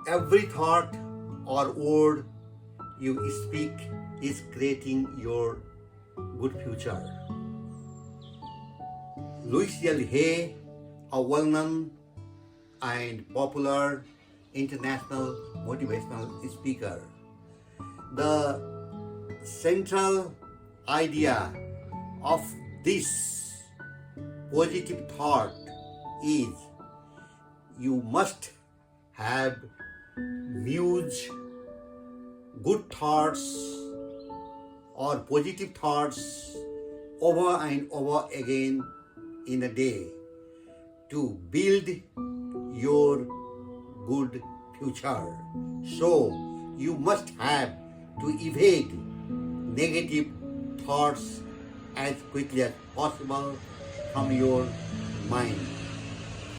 Every thought or word you speak is creating your good future. Louis L. Hay, a well-known and popular international motivational speaker. The central idea of this positive thought is you must have huge good thoughts or positive thoughts over and over again in a day to build your good future. So you must have to evade negative thoughts as quickly as possible from your mind.